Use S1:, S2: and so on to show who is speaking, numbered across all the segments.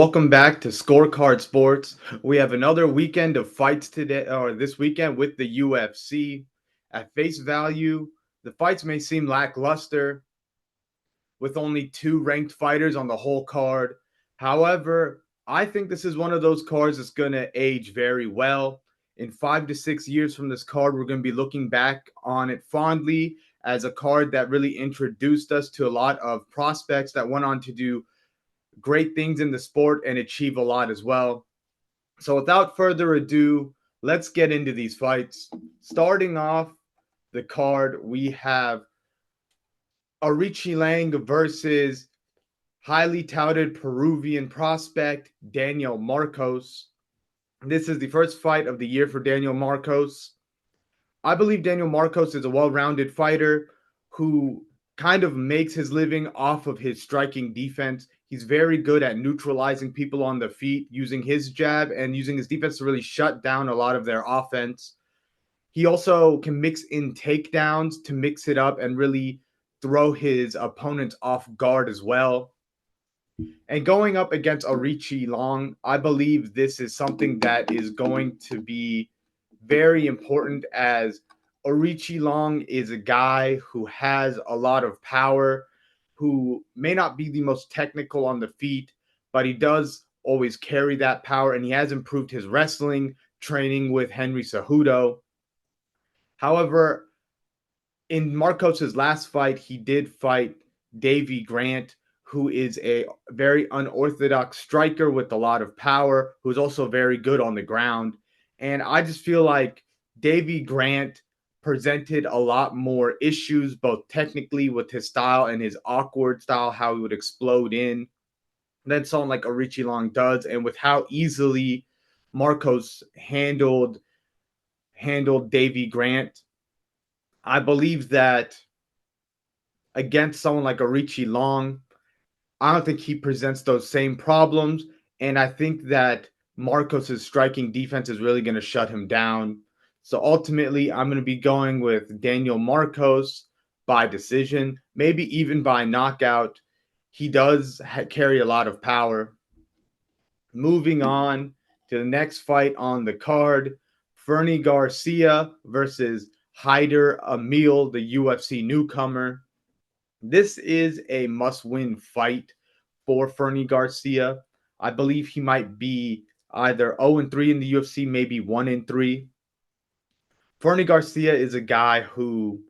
S1: Welcome back to Scorecard Sports. We have another weekend of fights today, or this weekend with the UFC. At face value, the fights may seem lackluster with only two ranked fighters on the whole card. However, I think this is one of those cards that's going to age very well. In 5 to 6 years from this card, we're going to be looking back on it fondly as a card that really introduced us to a lot of prospects that went on to do great things in the sport and achieve a lot as well. So without further ado, let's get into these fights. Starting off the card, we have Aoriquileng versus highly touted Peruvian prospect Daniel Marcos. This is the first fight of the year for Daniel Marcos. I believe Daniel Marcos is a well-rounded fighter who kind of makes his living off of his striking defense. He's very good at neutralizing people on the feet, using his jab and using his defense to really shut down a lot of their offense. He also can mix in takedowns to mix it up and really throw his opponents off guard as well. And going up against Aoriquileng, I believe this is something that is going to be very important as Aoriquileng is a guy who has a lot of power, who may not be the most technical on the feet, but he does always carry that power, and he has improved his wrestling training with Henry Cejudo. However, in Marcos's last fight, he did fight Davy Grant, who is a very unorthodox striker with a lot of power, who's also very good on the ground. And I just feel like Davy Grant presented a lot more issues, both technically with his style and his awkward style, how he would explode in, than someone like Aoriquileng does. And with how easily Marcos handled Davy Grant, I believe that against someone like Aoriquileng, I don't think he presents those same problems. And I think that Marcos's striking defense is really going to shut him down. So ultimately, I'm going to be going with Daniel Marcos by decision, maybe even by knockout. He does carry a lot of power. Moving on to the next fight on the card, Fernie Garcia versus Hydar Amil, the UFC newcomer. This is a must-win fight for Fernie Garcia. I believe he might be either 0-3 in the UFC, maybe 1-3. Fernie Garcia is a guy who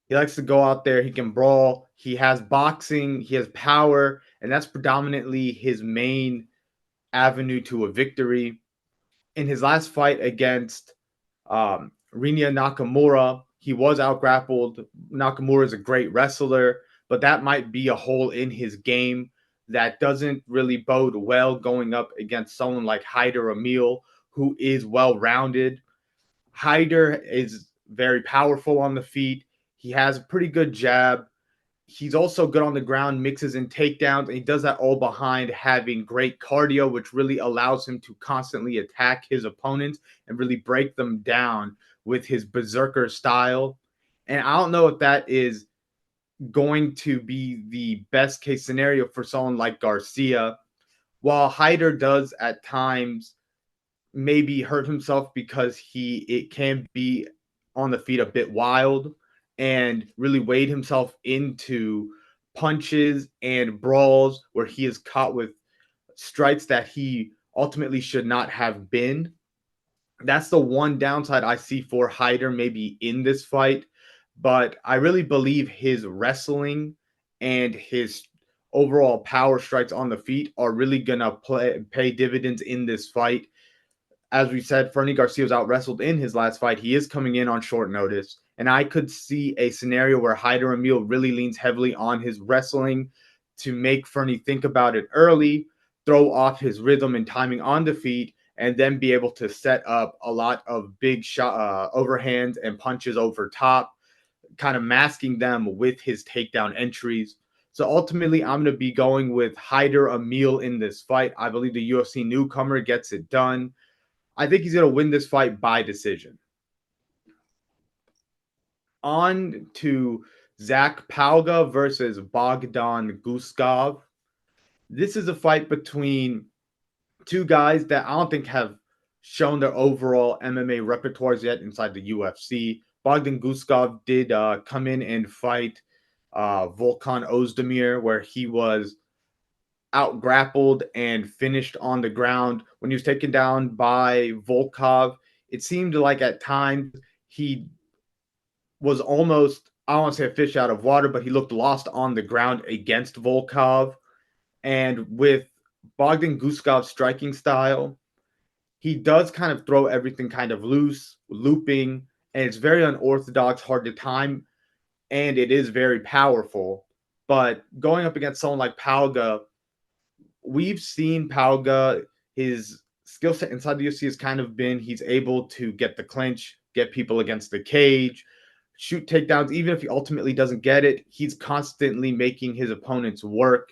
S1: he likes to go out there. He can brawl. He has boxing. He has power, and that's predominantly his main avenue to a victory. In his last fight against Rinya Nakamura, he was outgrappled. Nakamura is a great wrestler, but that might be a hole in his game that doesn't really bode well going up against someone like Hydar Amil, who is well-rounded. Hydar is very powerful on the feet. He has a pretty good jab. He's also good on the ground, mixes in takedowns, and he does that all behind having great cardio, which really allows him to constantly attack his opponents and really break them down with his berserker style. And I don't know if that is going to be the best case scenario for someone like Garcia. While Hydar does at times maybe hurt himself because it can be on the feet a bit wild and really wade himself into punches and brawls where he is caught with strikes that he ultimately should not have been. That's the one downside I see for Hydar maybe in this fight, but I really believe his wrestling and his overall power strikes on the feet are really gonna pay dividends in this fight. As we said, Fernie Garcia was out wrestled in his last fight. He is coming in on short notice. And I could see a scenario where Hydar Amil really leans heavily on his wrestling to make Fernie think about it early, throw off his rhythm and timing on the feet, and then be able to set up a lot of big shot overhands and punches over top, kind of masking them with his takedown entries. So ultimately, I'm going to be going with Hydar Amil in this fight. I believe the UFC newcomer gets it done. I think he's going to win this fight by decision. On to Zach Pauga versus Bogdan Guskov. This is a fight between two guys that I don't think have shown their overall MMA repertoires yet inside the UFC. Bogdan Guskov did come in and fight Volkan Ozdemir, where he was out grappled and finished on the ground. When he was taken down by Volkov, it seemed like at times he was almost, I don't want to say a fish out of water, but he looked lost on the ground against Volkov. And with Bogdan Guskov's striking style, he does kind of throw everything kind of loose, looping, and it's very unorthodox, hard to time, and it is very powerful. But going up against someone like Pauga, we've seen Pauga, his skill set inside the UFC has kind of been he's able to get the clinch, get people against the cage, shoot takedowns. Even if he ultimately doesn't get it, he's constantly making his opponents work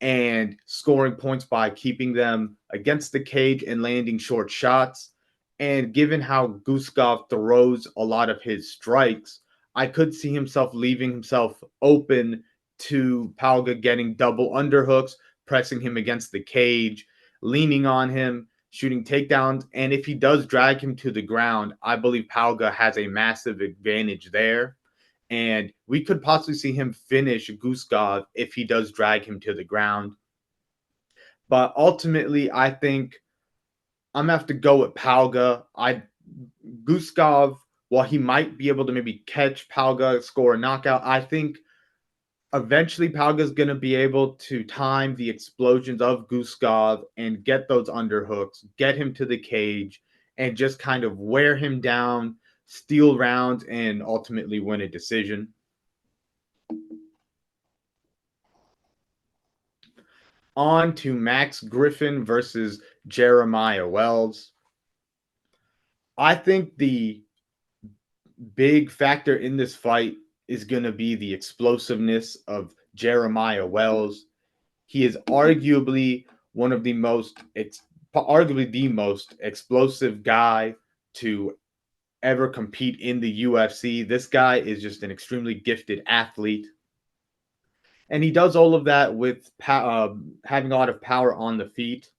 S1: and scoring points by keeping them against the cage and landing short shots. And given how Guskov throws a lot of his strikes, I could see himself leaving himself open to Pauga getting double underhooks, pressing him against the cage, leaning on him, shooting takedowns. And if he does drag him to the ground, I believe Pauga has a massive advantage there. And we could possibly see him finish Guskov if he does drag him to the ground. But ultimately, I think I'm gonna have to go with Pauga. Guskov, while he might be able to maybe catch Pauga, score a knockout, I think eventually Pauga's going to be able to time the explosions of Guskov and get those underhooks, get him to the cage, and just kind of wear him down, steal rounds, and ultimately win a decision. On to Max Griffin versus Jeremiah Wells. I think the big factor in this fight is going to be the explosiveness of Jeremiah Wells. He is arguably one of the most, arguably the most explosive guy to ever compete in the UFC. This guy is just an extremely gifted athlete. And he does all of that with having a lot of power on the feet,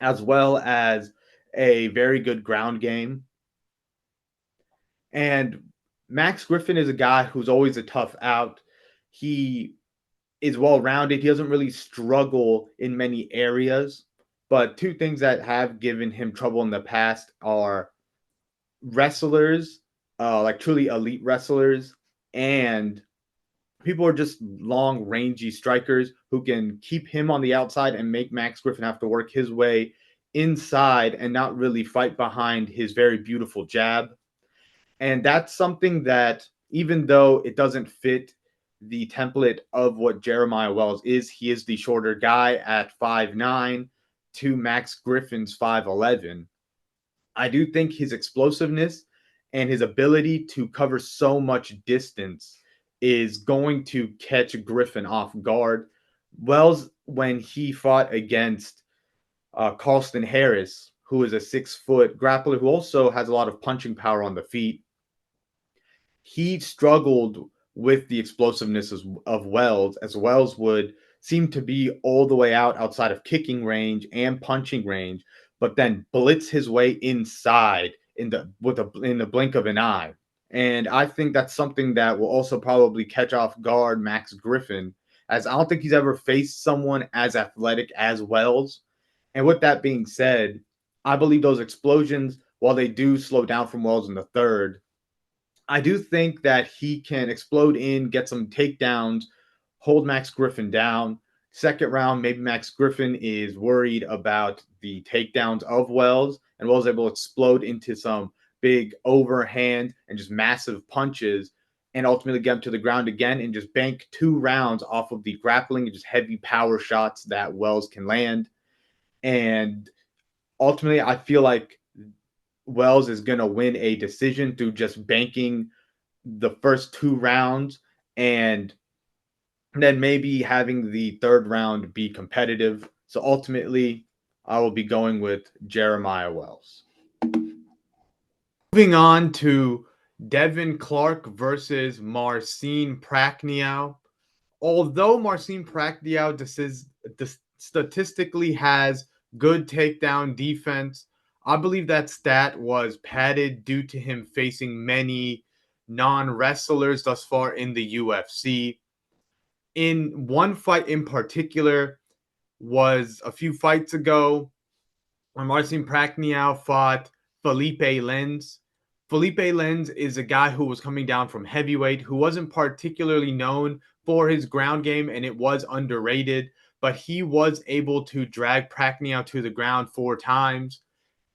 S1: as well as a very good ground game. And Max Griffin is a guy who's always a tough out. He is well rounded. He doesn't really struggle in many areas. But two things that have given him trouble in the past are wrestlers, like truly elite wrestlers, and people are just long, rangy strikers who can keep him on the outside and make Max Griffin have to work his way inside and not really fight behind his very beautiful jab. And that's something that, even though it doesn't fit the template of what Jeremiah Wells is, he is the shorter guy at 5'9" to Max Griffin's 5'11". I do think his explosiveness and his ability to cover so much distance is going to catch Griffin off guard. Wells, when he fought against Carlston Harris, who is a 6-foot grappler who also has a lot of punching power on the feet, he struggled with the explosiveness of Wells, as Wells would seem to be all the way outside of kicking range and punching range, but then blitz his way inside in the blink of an eye. And I think that's something that will also probably catch off guard Max Griffin, as I don't think he's ever faced someone as athletic as Wells. And with that being said, I believe those explosions, while they do slow down from Wells in the third, I do think that he can explode in, get some takedowns, hold Max Griffin down. Second round, maybe Max Griffin is worried about the takedowns of Wells, and Wells is able to explode into some big overhand and just massive punches, and ultimately get him to the ground again and just bank 2 rounds off of the grappling and just heavy power shots that Wells can land. And ultimately, I feel like Wells is going to win a decision through just banking the first 2 rounds and then maybe having the third round be competitive. So ultimately, I will be going with Jeremiah Wells. Moving on to Devin Clark versus Marcin Prachnio. Although Marcin Prachnio statistically has good takedown defense. I believe that stat was padded due to him facing many non-wrestlers thus far in the UFC. In one fight in particular was a few fights ago when Marcin Prachnio fought Felipe Lenz. Felipe Lenz is a guy who was coming down from heavyweight, who wasn't particularly known for his ground game, and it was underrated, but he was able to drag Prachnio to the ground 4 times.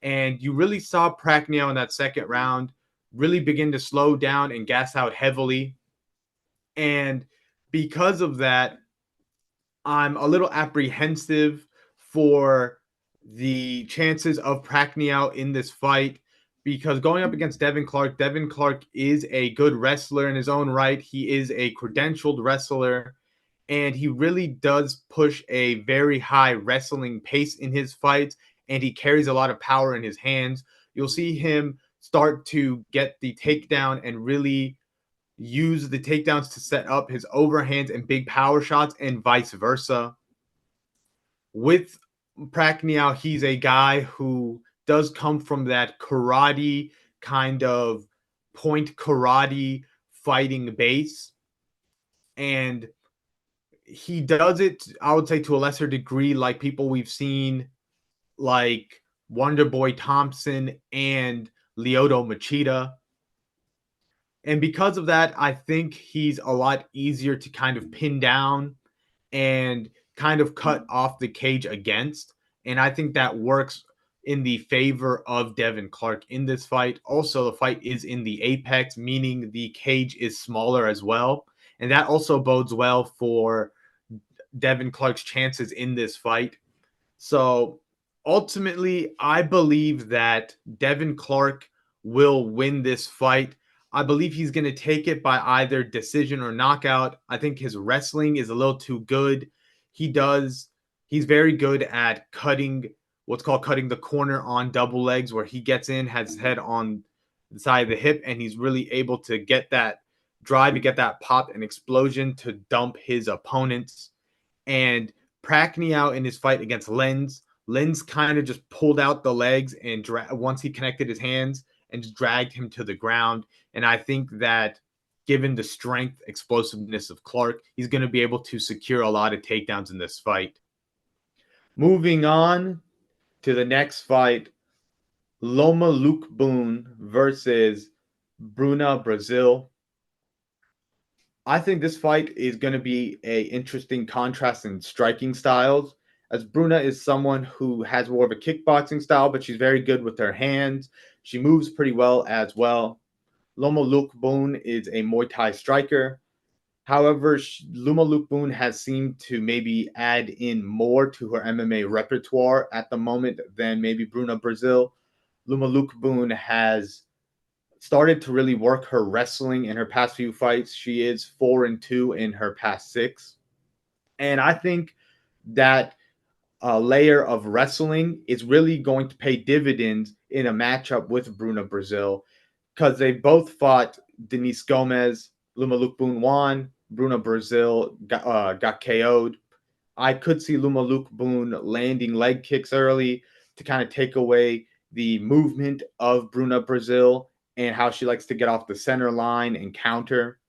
S1: And you really saw Prachnio in that second round really begin to slow down and gas out heavily. And because of that, I'm a little apprehensive for the chances of Prachnio in this fight because going up against Devin Clark is a good wrestler in his own right. He is a credentialed wrestler, and he really does push a very high wrestling pace in his fights, and he carries a lot of power in his hands. You'll see him start to get the takedown and really use the takedowns to set up his overhands and big power shots, and vice versa. With Prachnio, he's a guy who does come from that karate kind of point karate fighting base. And he does it, I would say, to a lesser degree, like people we've seen, like Wonder Boy Thompson and Lyoto Machida. And because of that, I think he's a lot easier to kind of pin down and kind of cut off the cage against. And I think that works in the favor of Devin Clark in this fight. Also, the fight is in the apex, meaning the cage is smaller as well. And that also bodes well for Devin Clark's chances in this fight. So ultimately, I believe that Devin Clark will win this fight. I believe he's going to take it by either decision or knockout. I think his wrestling is a little too good. He's very good at cutting what's called cutting the corner on double legs, where he gets in, has his head on the side of the hip, and he's really able to get that drive, to get that pop and explosion to dump his opponents. And Prachnio in his fight against Lenz kind of just pulled out the legs and once he connected his hands and just dragged him to the ground. And I think that given the strength, explosiveness of Clark, he's going to be able to secure a lot of takedowns in this fight. Moving on to the next fight, Loma Lookboonmee versus Bruna, Brasil. I think this fight is going to be a interesting contrast in striking styles, as Bruna is someone who has more of a kickboxing style, but she's very good with her hands. She moves pretty well as well. Loma Lookboonmee is a Muay Thai striker. However, Loma Lookboonmee has seemed to maybe add in more to her MMA repertoire at the moment than maybe Bruna, Brasil. Loma Lookboonmee has started to really work her wrestling in her past few fights. She is 4-2 in her past 6. And I think that layer of wrestling is really going to pay dividends in a matchup with Bruna, Brasil, because they both fought Denise Gomez. Loma Lookboonmee won. Bruna, Brasil got KO'd. I could see Loma Lookboonmee landing leg kicks early to kind of take away the movement of Bruna, Brasil, and how she likes to get off the center line and counter.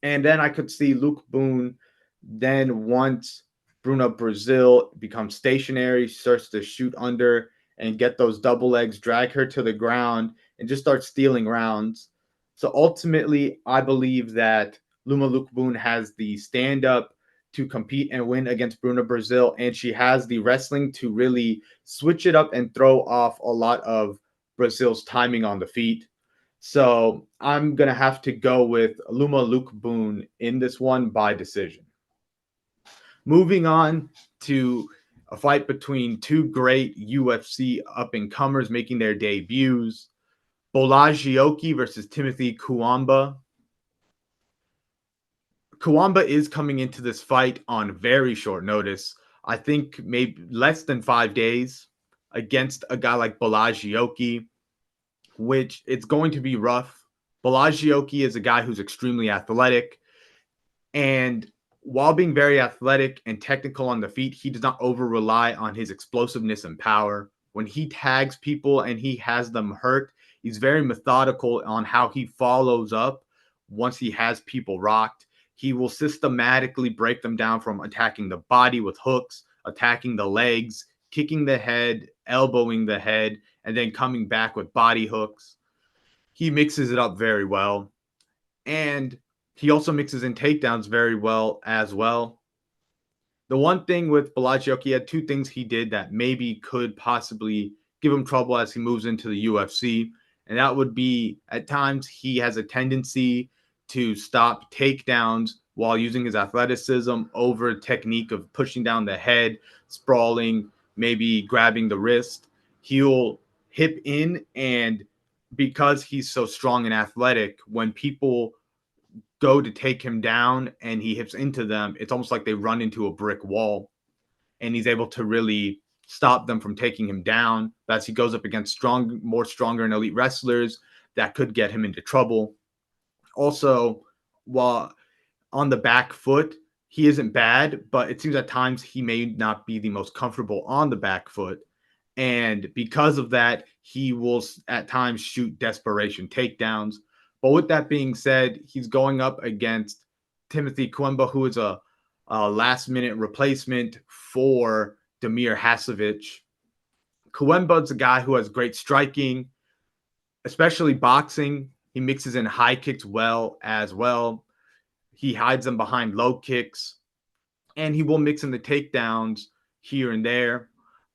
S1: And then I could see Lookboonmee, then once Bruna, Brasil becomes stationary, starts to shoot under and get those double legs, drag her to the ground, and just start stealing rounds. So ultimately, I believe that Loma Lookboonmee has the stand-up to compete and win against Bruna, Brasil, and she has the wrestling to really switch it up and throw off a lot of Brasil's timing on the feet. So I'm going to have to go with Loma Lookboonmee in this one by decision. Moving on to a fight between two great UFC up-and-comers making their debuts. Bolaji versus Timothy Cuamba. Cuamba is coming into this fight on very short notice. I think maybe less than 5 days against a guy like Bolaji, which it's going to be rough. Bolaji is a guy who's extremely athletic, and while being very athletic and technical on the feet, he does not over rely on his explosiveness and power. When he tags people and he has them hurt, he's very methodical on how he follows up once he has people rocked. He will systematically break them down from attacking the body with hooks, attacking the legs, kicking the head, elbowing the head, and then coming back with body hooks. He mixes it up very well. And he also mixes in takedowns very well as well. The one thing with Bolaji, he had two things he did that maybe could possibly give him trouble as he moves into the UFC. And that would be at times he has a tendency to stop takedowns while using his athleticism over technique of pushing down the head, sprawling, maybe grabbing the wrist. He'll hip in, and because he's so strong and athletic, when people go to take him down and he hits into them, it's almost like they run into a brick wall, and he's able to really stop them from taking him down. But as he goes up against stronger and elite wrestlers, that could get him into trouble. Also, while on the back foot, he isn't bad, but it seems at times he may not be the most comfortable on the back foot. And because of that, he will at times shoot desperation takedowns. But with that being said, he's going up against Timothy Cuamba, who is a last-minute replacement for Damir Hasevich. Cuemba's a guy who has great striking, especially boxing. He mixes in high kicks well as well. He hides them behind low kicks, and he will mix in the takedowns here and there.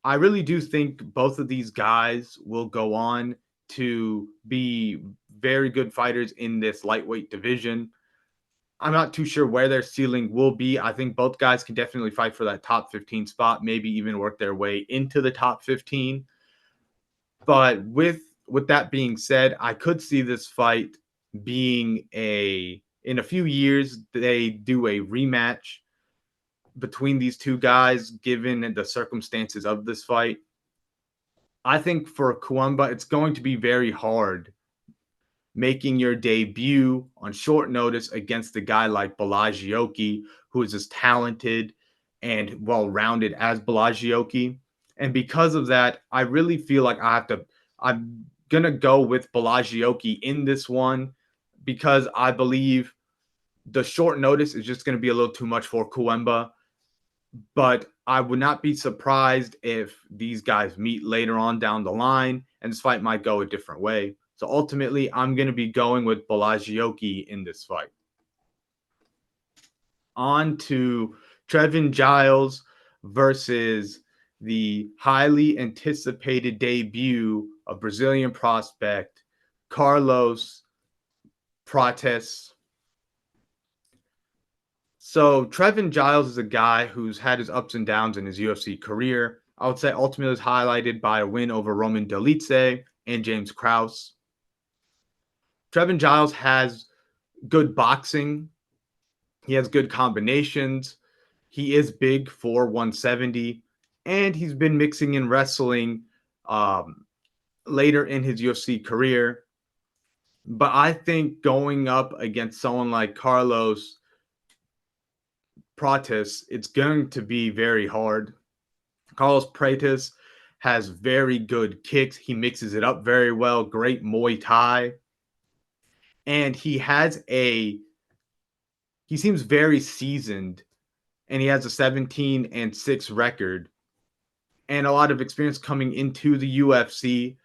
S1: I really do think both of these guys will go on to be very good fighters in this lightweight division. I'm not too sure where their ceiling will be. I think both guys can definitely fight for that top 15 spot, maybe even work their way into the top 15. But with that being said, I could see this fight being in a few years they do a rematch between these two guys, given the circumstances of this fight. I think for Cuamba, it's going to be very hard making your debut on short notice against a guy like Bolaji, who is as talented and well-rounded as Bolaji. And because of that, I really feel like I'm going to go with Bolaji in this one, because I believe the short notice is just going to be a little too much for Cuamba. But I would not be surprised if these guys meet later on down the line and this fight might go a different way. So ultimately, I'm going to be going with Bolaji in this fight. On to Trevin Giles versus the highly anticipated debut of Brazilian prospect Carlos Prates. So Trevin Giles is a guy who's had his ups and downs in his UFC career. I would say ultimately is highlighted by a win over Roman Dolidze and James Krause. Trevin Giles has good boxing. He has good combinations. He is big for 170, and he's been mixing in wrestling later in his UFC career. But I think going up against someone like Carlos Prates, it's going to be very hard. Carlos Prates has very good kicks. He mixes it up very well. Great Muay Thai. And he seems very seasoned, and he has a 17-6 record and a lot of experience coming into the UFC.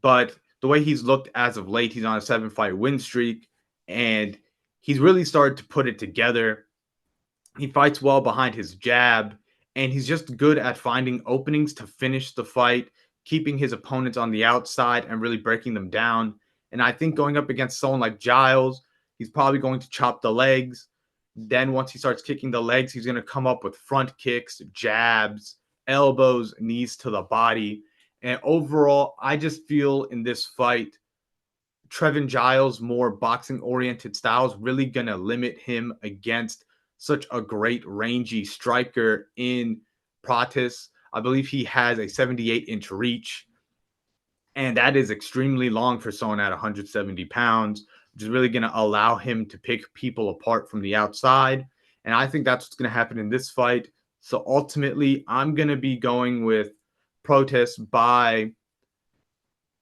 S1: But the way he's looked as of late, he's on a 7-fight win streak, and he's really started to put it together. He fights well behind his jab, and he's just good at finding openings to finish the fight, keeping his opponents on the outside and really breaking them down. And I think going up against someone like Giles, he's probably going to chop the legs. Then once he starts kicking the legs, he's going to come up with front kicks, jabs, elbows, knees to the body. And overall, I just feel in this fight, Trevin Giles' more boxing-oriented style is really going to limit him against such a great rangy striker in Prates. I believe he has a 78-inch reach, and that is extremely long for someone at 170 pounds, which is really going to allow him to pick people apart from the outside. And I think that's what's going to happen in this fight. So ultimately, I'm going to be going with Prates by,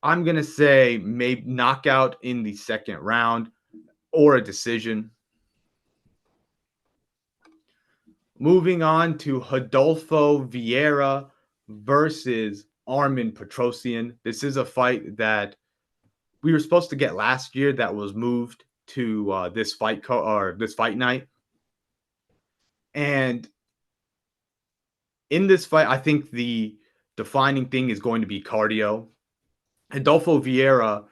S1: I'm going to say, maybe knockout in the second round or a decision. Moving on to Rodolfo Vieira versus Arman Petrosyan. This is a fight that we were supposed to get last year that was moved to this fight night. And in this fight, I think the defining thing is going to be cardio. Rodolfo Vieira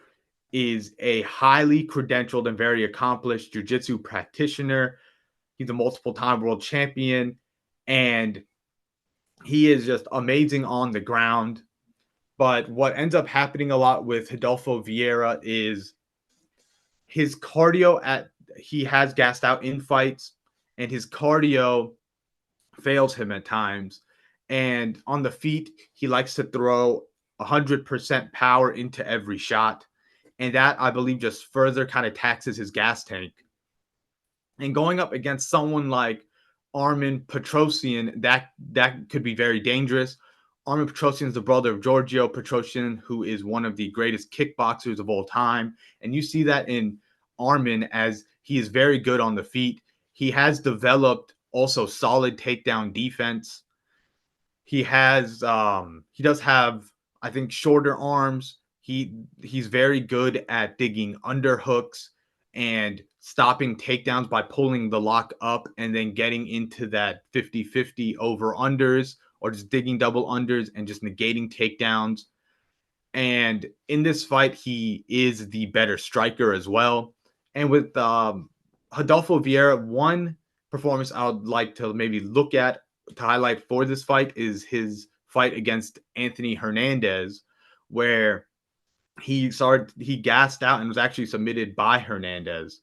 S1: is a highly credentialed and very accomplished jiu-jitsu practitioner. He's a multiple-time world champion, and he is just amazing on the ground. But what ends up happening a lot with Rodolfo Vieira is his cardio he has gassed out in fights, and his cardio fails him at times. And on the feet, he likes to throw 100% power into every shot. And that, I believe, just further kind of taxes his gas tank. And going up against someone like Arman Petrosyan, that could be very dangerous. Arman Petrosyan is the brother of Giorgio Petrosyan, who is one of the greatest kickboxers of all time. And you see that in Arman, as he is very good on the feet. He has developed also solid takedown defense. He does have, I think, shorter arms. He's very good at digging underhooks and stopping takedowns by pulling the lock up and then getting into that 50-50 over unders, or just digging double unders and just negating takedowns. And in this fight, he is the better striker as well. And with Rodolfo Vieira, one performance I would like to maybe look at to highlight for this fight is his fight against Anthony Hernandez, where he gassed out and was actually submitted by Hernandez.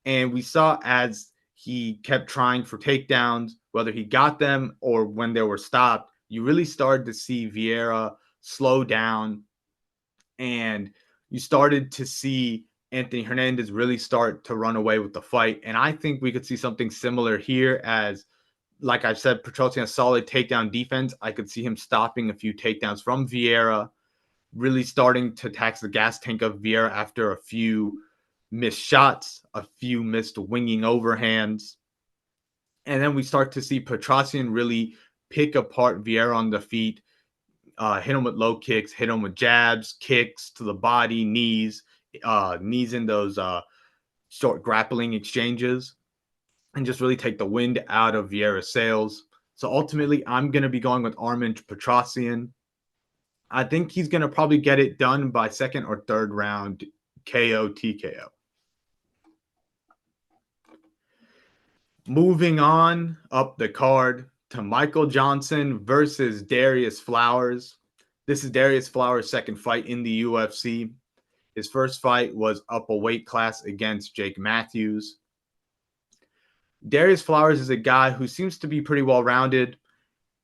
S1: And we saw as he kept trying for takedowns, whether he got them or when they were stopped, you really started to see Vieira slow down, and you started to see Anthony Hernandez really start to run away with the fight. And I think we could see something similar here, as, like I've said, Petrosyan has solid takedown defense. I could see him stopping a few takedowns from Vieira, really starting to tax the gas tank of Vieira after a few missed shots, a few missed winging overhands. And then we start to see Petrosyan really pick apart Vieira on the feet, hit him with low kicks, hit him with jabs, kicks to the body, knees in those short grappling exchanges, and just really take the wind out of Vieira's sails. So ultimately, I'm going to be going with Arman Petrosyan. I think he's going to probably get it done by second or third round KO TKO. Moving on up the card to Michael Johnson versus Darrius Flowers. This is Darrius Flowers' second fight in the UFC. His first fight was up a weight class against Jake Matthews. Darrius Flowers is a guy who seems to be pretty well-rounded.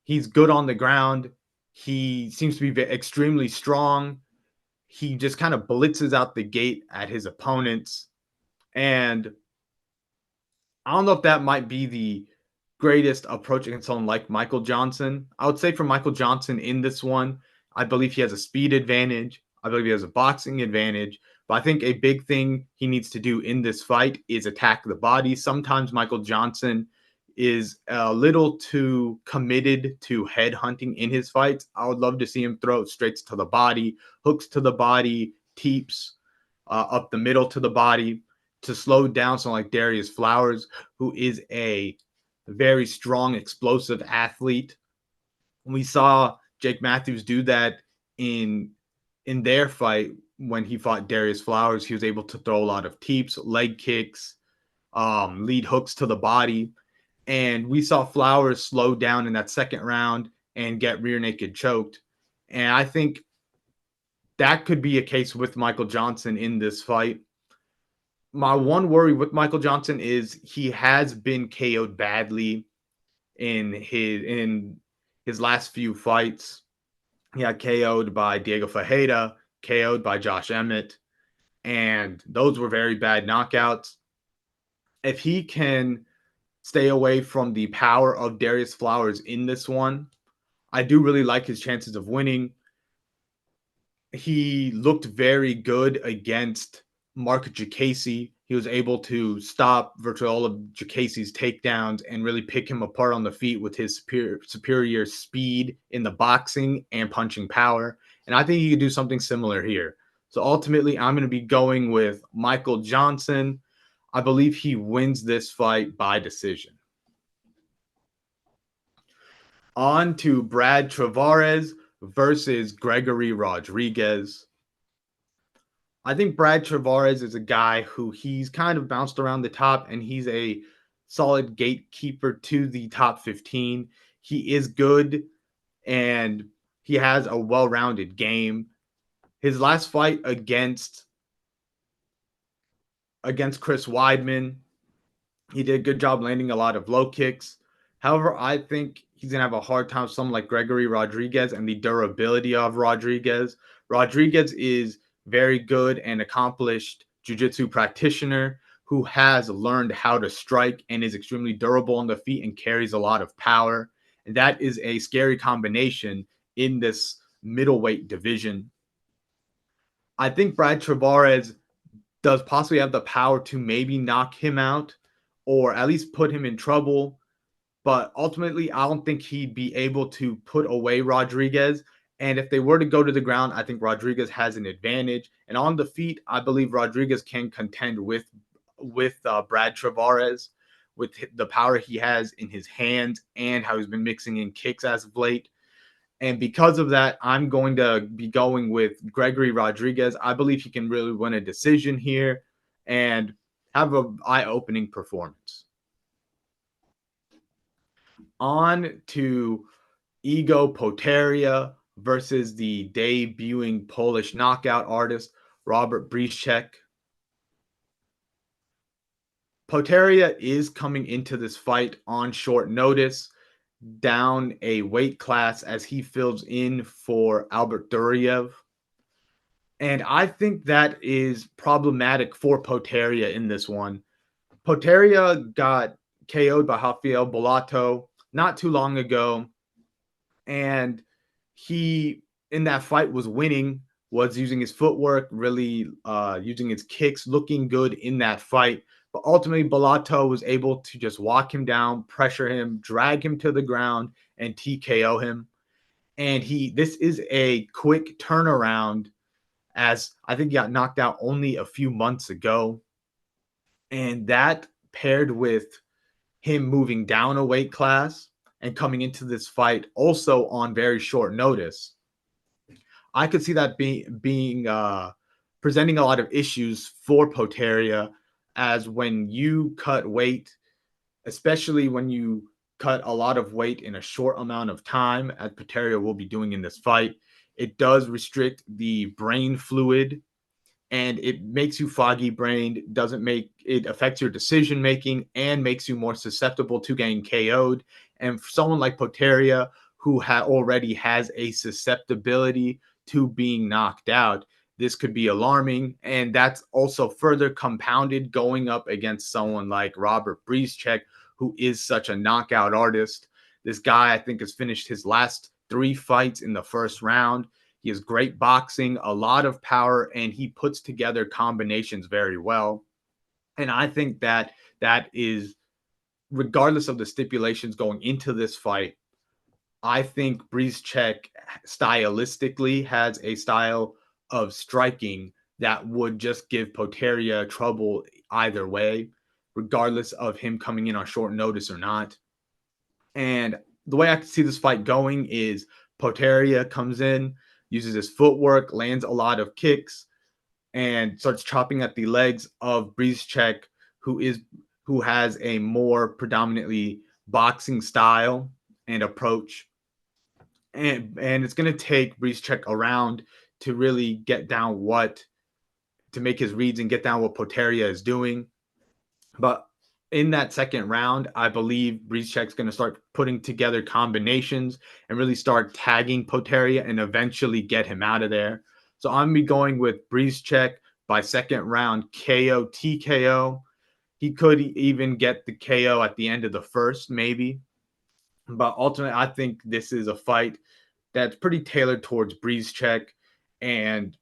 S1: He's good on the ground. He seems to be extremely strong. He just kind of blitzes out the gate at his opponents. And I don't know if that might be the greatest approach against someone like Michael Johnson. I would say for Michael Johnson in this one, I believe he has a speed advantage. I believe he has a boxing advantage. But I think a big thing he needs to do in this fight is attack the body. Sometimes Michael Johnson is a little too committed to head hunting in his fights. I would love to see him throw straights to the body, hooks to the body, teeps up the middle to the body, to slow down someone like Darrius Flowers, who is a very strong, explosive athlete. We saw Jake Matthews do that in their fight when he fought Darrius Flowers. He was able to throw a lot of teeps, leg kicks, lead hooks to the body. And we saw Flowers slow down in that second round and get rear naked choked. And I think that could be a case with Michael Johnson in this fight. My one worry with Michael Johnson is he has been KO'd badly in his last few fights. He got KO'd by Diego Fajeda, KO'd by Josh Emmett, and those were very bad knockouts. If he can stay away from the power of Darius Flowers in this one. I do really like his chances of winning. He looked very good against Mark Jacasey. He was able to stop virtually all of Jacasey's takedowns and really pick him apart on the feet with his superior speed in the boxing and punching power. And I think he could do something similar here. So ultimately, I'm going to be going with Michael Johnson. I believe he wins this fight by decision. On to Brad Tavares versus Gregory Rodrigues. I think Brad Tavares is a guy who he's kind of bounced around the top, and he's a solid gatekeeper to the top 15. He is good, and he has a well-rounded game. His last fight against Chris Weidman, he did a good job landing a lot of low kicks. However, I think he's going to have a hard time with someone like Gregory Rodrigues and the durability of Rodrigues. Rodrigues is very good and accomplished jiu-jitsu practitioner who has learned how to strike and is extremely durable on the feet and carries a lot of power. And that is a scary combination in this middleweight division. I think Brad Tavares does possibly have the power to maybe knock him out or at least put him in trouble. But ultimately, I don't think he'd be able to put away Rodrigues. And if they were to go to the ground, I think Rodrigues has an advantage. And on the feet, I believe Rodrigues can contend with Brad Tavares with the power he has in his hands and how he's been mixing in kicks as of late. And because of that, I'm going to be going with Gregory Rodrigues. I believe he can really win a decision here and have an eye-opening performance. On to Ego Poteria versus the debuting Polish knockout artist, Robert Briszczek. Poteria is coming into this fight on short notice, down a weight class as he fills in for Albert Duriev. And I think that is problematic for Poteria in this one. Poteria got KO'd by Rafael Bolato not too long ago. And he, in that fight, was winning, was using his footwork, really using his kicks, looking good in that fight. But ultimately, Bolato was able to just walk him down, pressure him, drag him to the ground, and TKO him. And this is a quick turnaround, as I think he got knocked out only a few months ago. And that paired with him moving down a weight class and coming into this fight also on very short notice, I could see that being presenting a lot of issues for Poteria, as when you cut weight, especially when you cut a lot of weight in a short amount of time, as Poteria will be doing in this fight, it does restrict the brain fluid and it makes you foggy brained, it affects your decision making and makes you more susceptible to getting KO'd. And for someone like Poteria, who already has a susceptibility to being knocked out, this could be alarming. And that's also further compounded going up against someone like Robert Briszczek, who is such a knockout artist. This guy, I think, has finished his last 3 fights in the first round. He has great boxing, a lot of power, and he puts together combinations very well. And I think that is, regardless of the stipulations going into this fight, I think Briszczek stylistically has a style of striking that would just give Poteria trouble either way, regardless of him coming in on short notice or not. And the way I can see this fight going is Poteria comes in, uses his footwork, lands a lot of kicks, and starts chopping at the legs of Briszczek, who has a more predominantly boxing style and approach. And it's going to take Briszczek around to really get down to make his reads and get down what Poteria is doing. But in that second round, I believe Briszczek's going to start putting together combinations and really start tagging Poteria and eventually get him out of there. So I'm going to be going with Briszczek by second round KO, TKO. He could even get the KO at the end of the first, maybe. But ultimately, I think this is a fight that's pretty tailored towards breeze check. And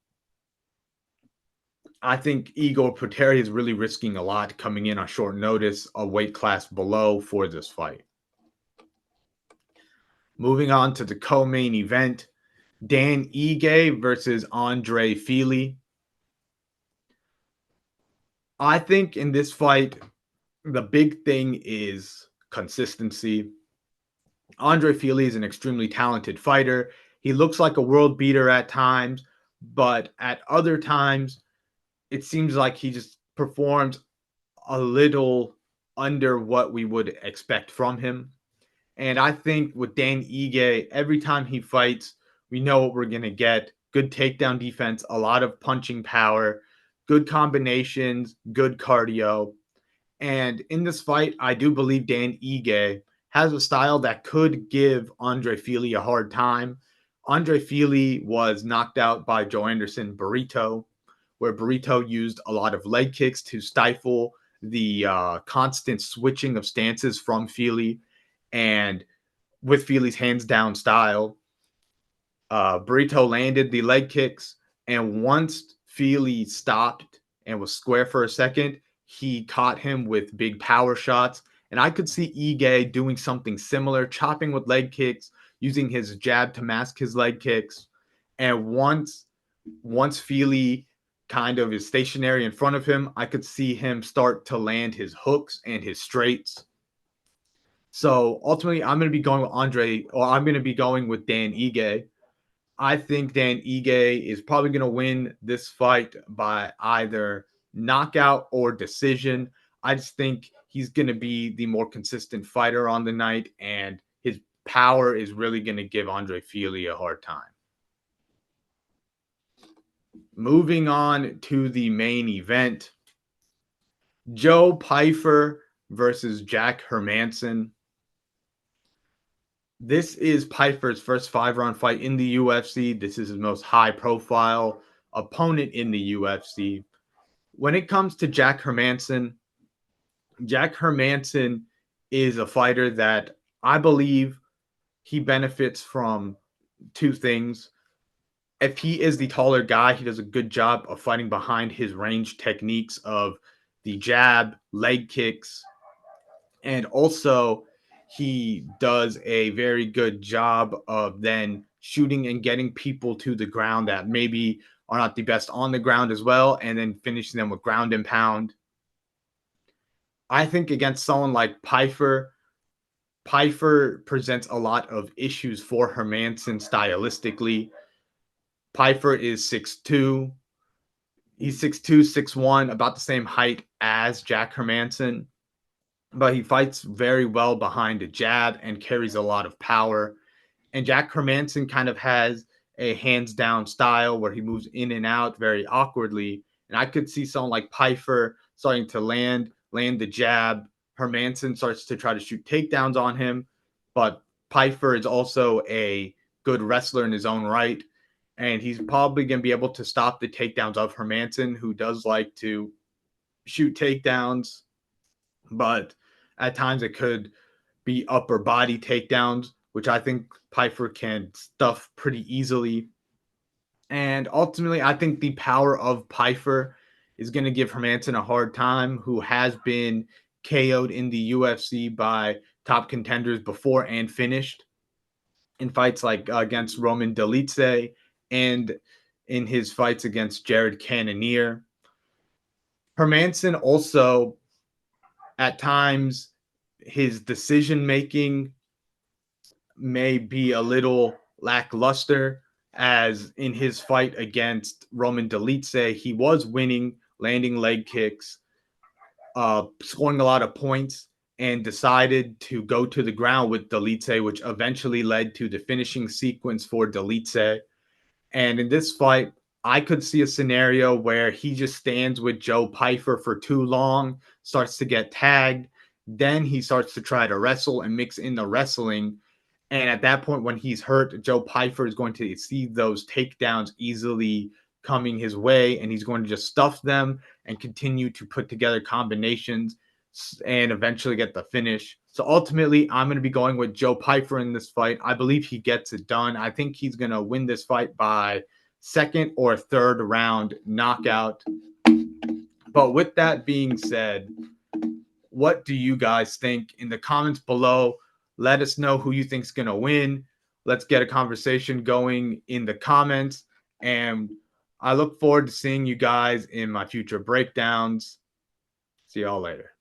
S1: I think Igor Poteri is really risking a lot coming in on short notice, a weight class below for this fight. Moving on to the co-main event, Dan Ige versus Andre Fili. I think in this fight, the big thing is consistency. Andre Fili is an extremely talented fighter. He looks like a world beater at times, but at other times, it seems like he just performs a little under what we would expect from him. And I think with Dan Ige, every time he fights, we know what we're going to get. Good takedown defense, a lot of punching power, good combinations, good cardio. And in this fight, I do believe Dan Ige has a style that could give Andre Fili a hard time. Andre Fili was knocked out by Joe Anderson Burrito, where Burrito used a lot of leg kicks to stifle the constant switching of stances from Fili. And with Fili's hands down style, Burrito landed the leg kicks. And once Fili stopped and was square for a second, he caught him with big power shots. And I could see Ige doing something similar, chopping with leg kicks, using his jab to mask his leg kicks. And once Fili kind of is stationary in front of him, I could see him start to land his hooks and his straights. So ultimately, I'm going to be going with I'm going to be going with Dan Ige. I think Dan Ige is probably going to win this fight by either knockout or decision. I just think he's going to be the more consistent fighter on the night, and his power is really going to give Andre Fili a hard time. Moving on to the main event, Joe Pyfer versus Jack Hermansson. This is Pyfer's first 5-round fight in the UFC. This is his most high-profile opponent in the UFC. When it comes to Jack Hermansson is a fighter that I believe he benefits from two things. If he is the taller guy, he does a good job of fighting behind his range techniques of the jab, leg kicks, and also he does a very good job of then shooting and getting people to the ground that maybe are not the best on the ground as well, and then finishing them with ground and pound. I think against someone like Pyfer presents a lot of issues for Hermansson stylistically. Pyfer is 6'2". He's 6'2", 6'1", about the same height as Jack Hermansson, but he fights very well behind a jab and carries a lot of power. And Jack Hermansson kind of has a hands-down style where he moves in and out very awkwardly. And I could see someone like Pyfer starting to land the jab. Hermansson starts to try to shoot takedowns on him, but Pyfer is also a good wrestler in his own right. And he's probably going to be able to stop the takedowns of Hermansson, who does like to shoot takedowns, but at times it could be upper body takedowns, which I think Pyfer can stuff pretty easily. And ultimately, I think the power of Pyfer is going to give Hermansson a hard time, who has been KO'd in the UFC by top contenders before and finished in fights like against Roman Dolidze and in his fights against Jared Cannonier. Hermansson also, at times, his decision making may be a little lackluster, as in his fight against Roman Dolidze, he was winning, landing leg kicks, scoring a lot of points, and decided to go to the ground with Dolidze, which eventually led to the finishing sequence for Dolidze. And in this fight, I could see a scenario where he just stands with Joe Pyfer for too long, starts to get tagged, then he starts to try to wrestle and mix in the wrestling. And at that point, when he's hurt, Joe Pyfer is going to see those takedowns easily coming his way, and he's going to just stuff them and continue to put together combinations, and eventually get the finish. So ultimately, I'm going to be going with Joe Pyfer in this fight. I believe he gets it done. I think he's going to win this fight by second or third round knockout. But with that being said, what do you guys think? In the comments below, let us know who you think is going to win. Let's get a conversation going in the comments. And I look forward to seeing you guys in my future breakdowns. See y'all later.